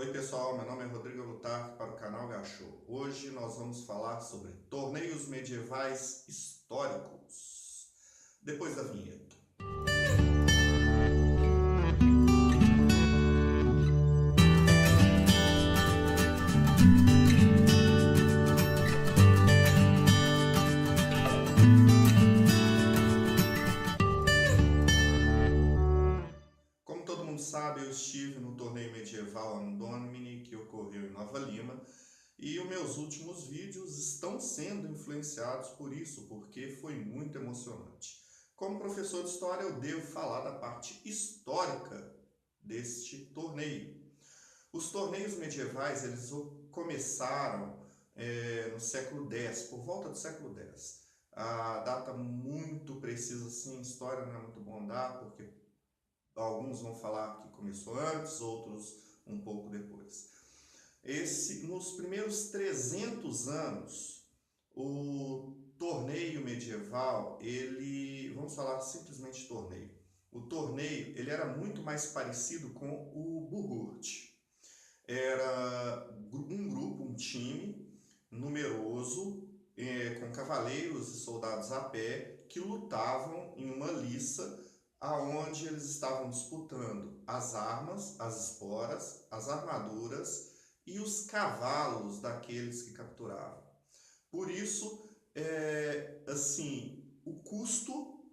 Oi pessoal, meu nome é Rodrigo Lutar para o canal Gachô. Hoje nós vamos falar sobre torneios medievais históricos. Depois da vinheta. Como todo mundo sabe, eu estive no torneio medieval Andomini que ocorreu em Nova Lima e os meus últimos vídeos estão sendo influenciados por isso, porque foi muito emocionante. Como professor de história, eu devo falar da parte histórica deste torneio. Os torneios medievais eles começaram no século X, por volta do século X. A data muito precisa, assim, história não é muito bom dar, porque alguns vão falar que começou antes, outros um pouco depois. Nos primeiros 300 anos, o torneio medieval, vamos falar simplesmente torneio. O torneio, ele era muito mais parecido com o Burgurt. Era um grupo, um time numeroso, com cavaleiros e soldados a pé, que lutavam em uma liça aonde eles estavam disputando as armas, as esporas, as armaduras e os cavalos daqueles que capturavam. Por isso, o custo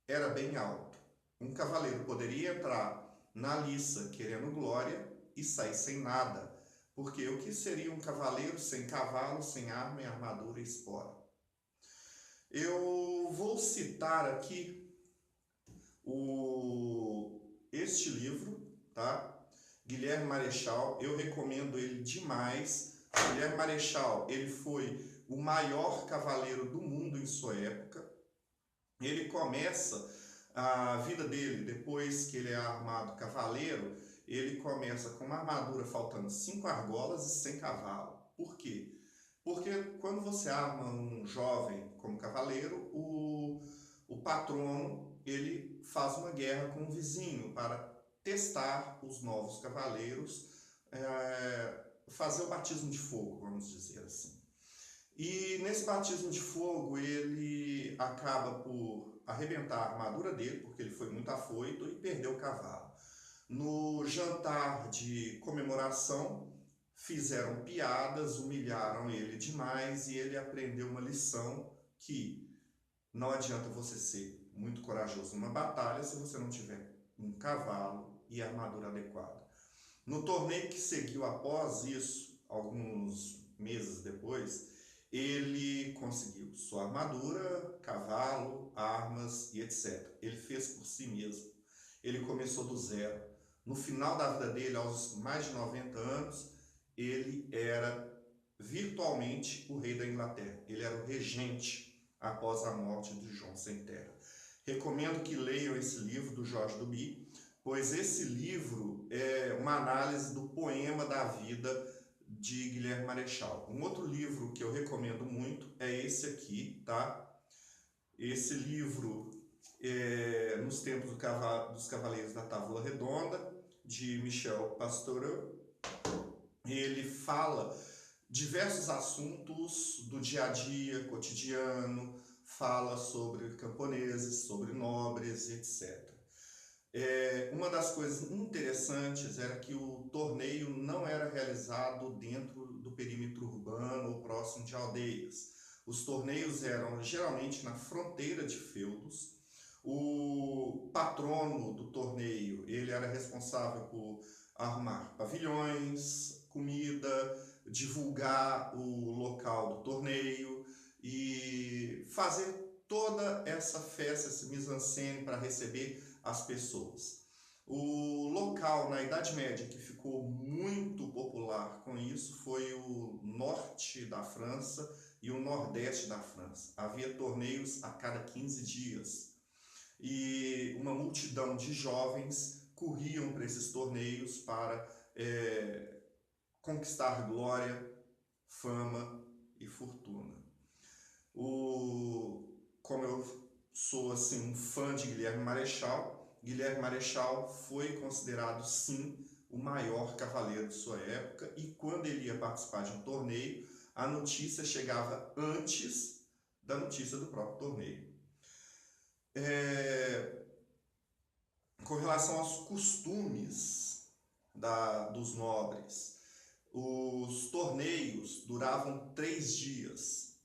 era bem alto. Um cavaleiro poderia entrar na liça querendo glória e sair sem nada, porque o que seria um cavaleiro sem cavalo, sem arma e armadura e espora? Eu vou citar aqui este livro, tá? Guilherme Marechal, eu recomendo ele demais. Guilherme Marechal, ele foi o maior cavaleiro do mundo em sua época. Ele começa a vida dele, depois que ele é armado cavaleiro, ele começa com uma armadura faltando 5 argolas e sem cavalo. Por quê? Porque quando você arma um jovem como cavaleiro, o patrono ele faz uma guerra com o vizinho para testar os novos cavaleiros, fazer o batismo de fogo, vamos dizer assim. E nesse batismo de fogo ele acaba por arrebentar a armadura dele, porque ele foi muito afoito e perdeu o cavalo. No jantar de comemoração, fizeram piadas, humilharam ele demais e ele aprendeu uma lição que não adianta você ser muito corajoso numa batalha se você não tiver um cavalo e armadura adequada. No torneio que seguiu após isso, alguns meses depois, ele conseguiu sua armadura, cavalo, armas e etc. Ele fez por si mesmo. Ele começou do zero. No final da vida dele, aos mais de 90 anos, ele era virtualmente o rei da Inglaterra. Ele era o regente após a morte de João Sem Terra. Recomendo que leiam esse livro do Jorge Duby, pois esse livro é uma análise do poema da vida de Guilherme Marechal. Um outro livro que eu recomendo muito é esse aqui, tá? Esse livro é Nos Tempos dos Cavaleiros da Távola Redonda, de Michel Pastoureau. Ele fala diversos assuntos do dia a dia, cotidiano, fala sobre camponeses, sobre nobres, etc. Uma das coisas interessantes era que o torneio não era realizado dentro do perímetro urbano ou próximo de aldeias. Os torneios eram geralmente na fronteira de feudos. O patrono do torneio, ele era responsável por arrumar pavilhões, comida, divulgar o local do torneio e fazer toda essa festa, esse mise-en-scène para receber as pessoas. O local na Idade Média que ficou muito popular com isso foi o norte da França e o nordeste da França. Havia torneios a cada 15 dias e uma multidão de jovens corriam para esses torneios para conquistar glória, fama e fortuna. Como eu sou assim, um fã de Guilherme Marechal foi considerado sim o maior cavaleiro de sua época, e quando ele ia participar de um torneio, a notícia chegava antes da notícia do próprio torneio. Com relação aos costumes dos nobres, os torneios duravam 3 dias.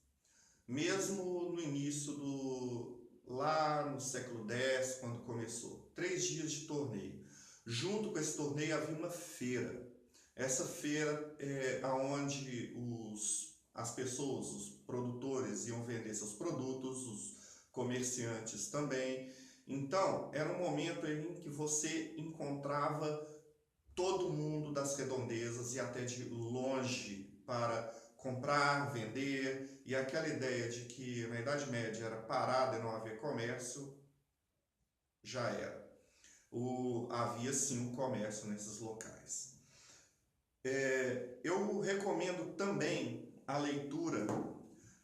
Mesmo no início lá no século X, quando começou, 3 dias de torneio. Junto com esse torneio havia uma feira. Essa feira é onde as pessoas, os produtores iam vender seus produtos, os comerciantes também. Então, era um momento em que você encontrava todo mundo das redondezas e até de longe para comprar, vender, e aquela ideia de que na Idade Média era parada e não havia comércio, já era. Havia sim o comércio nesses locais. Eu recomendo também a leitura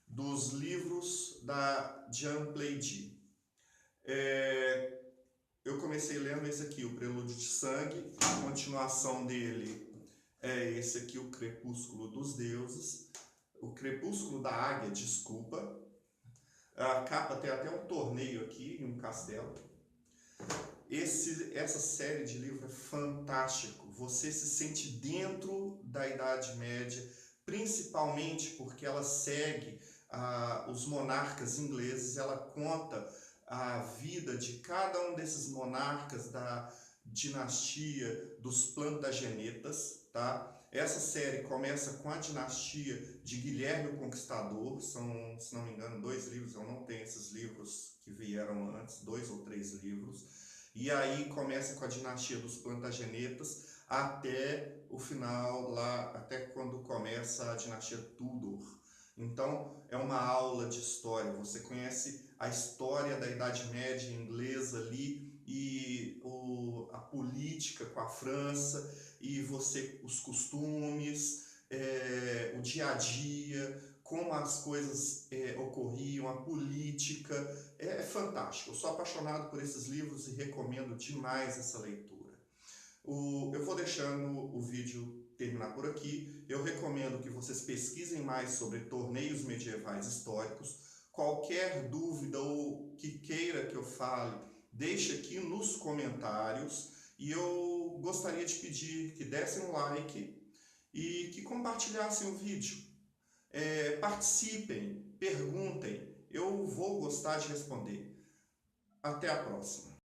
dos livros da Jean Pleidy. Eu comecei lendo esse aqui, o Prelúdio de Sangue, a continuação dele é esse aqui, o Crepúsculo dos Deuses, o Crepúsculo da Águia, desculpa. A capa tem até um torneio aqui em um castelo. Essa série de livros é fantástico. Você se sente dentro da Idade Média, principalmente porque ela segue os monarcas ingleses. Ela conta a vida de cada um desses monarcas da dinastia dos Plantagenetas, tá? Essa série começa com a dinastia de Guilherme o Conquistador. São, se não me engano, 2 livros. Eu não tenho esses livros que vieram antes, 2 ou 3 livros. E aí começa com a dinastia dos Plantagenetas até o final, lá, até quando começa a dinastia Tudor. Então, é uma aula de história. Você conhece a história da Idade Média inglesa ali e a política com a França, e os costumes, o dia a dia, como as coisas ocorriam, a política. É fantástico. Eu sou apaixonado por esses livros e recomendo demais essa leitura. Eu vou deixando o vídeo terminar por aqui. Eu recomendo que vocês pesquisem mais sobre torneios medievais históricos. Qualquer dúvida ou que queira que eu fale, deixe aqui nos comentários. E eu gostaria de pedir que dessem um like e que compartilhassem o vídeo. Participem, perguntem, eu vou gostar de responder. Até a próxima!